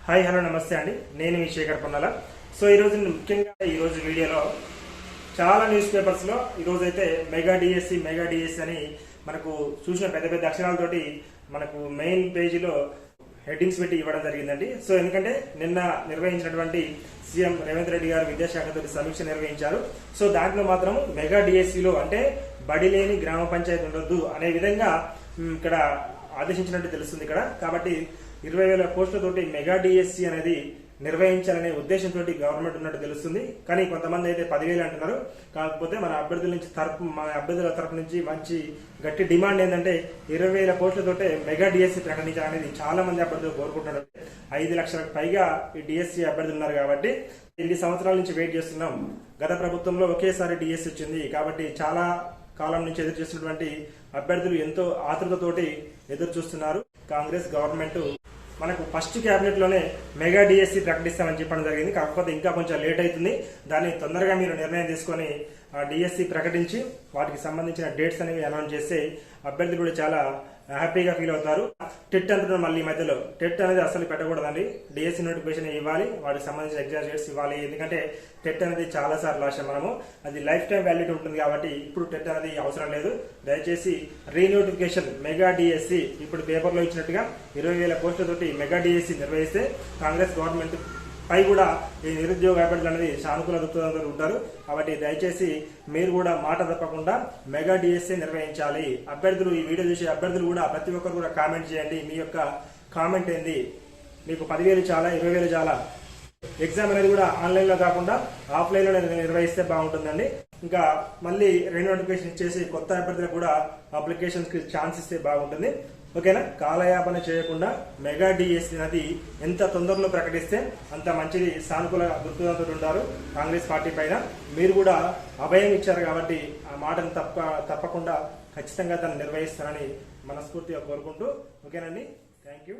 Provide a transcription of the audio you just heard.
Hi hello నమస్తే అండి, నేను మీ శేఖర్ పొన్నాల. సో ఈరోజు ముఖ్యంగా ఈరోజు వీడియోలో చాలా న్యూస్ పేపర్స్లో ఈరోజు అయితే మెగా డిఎస్సి అని మనకు చూసిన పెద్ద పెద్ద అక్షరాలతోటి మనకు మెయిన్ పేజీలో హెడ్డింగ్స్ పెట్టి ఇవ్వడం జరిగిందండి. సో ఎందుకంటే నిన్న నిర్వహించినటువంటి సీఎం రేవంత్ రెడ్డి గారు విద్యాశాఖతో సమీక్ష నిర్వహించారు. సో దాంట్లో మాత్రం మెగా డిఎస్సిలో అంటే బడి లేని గ్రామ పంచాయతీ ఉండొద్దు అనే విధంగా ఇక్కడ ఆదేశించినట్టు తెలుస్తుంది ఇక్కడ. కాబట్టి 20,000 పోస్టులతోటి మెగా డిఎస్సి అనేది నిర్వహించాలనే ఉద్దేశంతో గవర్నమెంట్ ఉన్నట్టు తెలుస్తుంది. కానీ కొంతమంది అయితే 10,000 అంటున్నారు. కాకపోతే మన అభ్యర్థుల తరపు నుంచి మంచి గట్టి డిమాండ్ ఏంటంటే 20,000 పోస్టులతోటే మెగా డిఎస్సి ప్రకటించాలనేది చాలా మంది అభ్యర్థులు కోరుకుంటున్నారు. 5 లక్షలకు పైగా ఈ డిఎస్సి అభ్యర్థులు ఉన్నారు కాబట్టి ఇన్ని సంవత్సరాల నుంచి వెయిట్ చేస్తున్నాం. గత ప్రభుత్వంలో ఒకేసారి డిఎస్సి వచ్చింది కాబట్టి చాలా కాలం నుంచి ఎదురు చూస్తున్నటువంటి అభ్యర్థులు ఎంతో ఆతృతతోటి ఎదురు చూస్తున్నారు. కాంగ్రెస్ గవర్నమెంట్ మనకు ఫస్ట్ క్యాబినెట్ లోనే మెగా డిఎస్సి ప్రకటిస్తామని చెప్పడం జరిగింది. కాకపోతే ఇంకా కొంచెం లేట్ అవుతుంది. దాన్ని తొందరగా మీరు నిర్ణయం తీసుకొని డిఎస్సి ప్రకటించి వాటికి సంబంధించిన డేట్స్ అనేవి అనౌన్స్ చేస్తే అభ్యర్థులు కూడా చాలా హ్యాపీగా ఫీల్ అవుతారు. టెట్ అంటున్నారు మళ్ళీ మధ్యలో. టెట్ అనేది అసలు పెట్టకూడదండి. డిఎస్సి నోటిఫికేషన్ ఇవ్వాలి, వాటికి సంబంధించిన ఎగ్జామ్ డేట్స్ ఇవ్వాలి. ఎందుకంటే టెట్ అనేది చాలా సార్లు రాశాం మనము, అది లైఫ్ టైం వ్యాలిడిటీ ఉంటుంది కాబట్టి ఇప్పుడు టెట్ అనేది అవసరం లేదు. దయచేసి రీనోటిఫికేషన్ మెగా డిఎస్సి ఇప్పుడు పేపర్లో ఇచ్చినట్టుగా 20,000 పోస్టులతోటి మెగా డిఎస్సి నిర్వహిస్తే కాంగ్రెస్ గవర్నమెంట్ పై కూడా ఈ నిరుద్యోగ అభ్యర్థులు అనేది సానుకూల దృక్పథంతో ఉంటారు. కాబట్టి దయచేసి మీరు కూడా మాట తప్పకుండా మెగా డిఎస్సి నిర్వహించాలి. అభ్యర్థులు ఈ వీడియో చూసే అభ్యర్థులు కూడా ప్రతి ఒక్కరు కూడా కామెంట్ చేయండి. మీ యొక్క కామెంట్ ఏంది, మీకు 10,000 చాలా 20,000 చాలా. ఎగ్జామ్ అనేది కూడా ఆన్లైన్ లో కాకుండా ఆఫ్లైన్ లో నిర్వహిస్తే బాగుంటుందండి. ఇంకా మళ్ళీ రీనోటిఫికేషన్ ఇచ్చేసి కొత్త అభ్యర్థులకు కూడా అప్లికేషన్స్ కి ఛాన్స్ ఇస్తే బాగుంటుంది. ఓకేనా? కాలయాపన చేయకుండా మెగా డిఎస్సి అనేది ఎంత తొందరలో ప్రకటిస్తే అంత మంచిది. సానుకూల దృక్పథంతో ఉంటారు కాంగ్రెస్ పార్టీ పైన. మీరు కూడా అభయం ఇచ్చారు కాబట్టి ఆ మాటను తప్పకుండా ఖచ్చితంగా దాన్ని నిర్వహిస్తారని మనస్ఫూర్తిగా కోరుకుంటూ, ఓకేనండి, థ్యాంక్ యూ.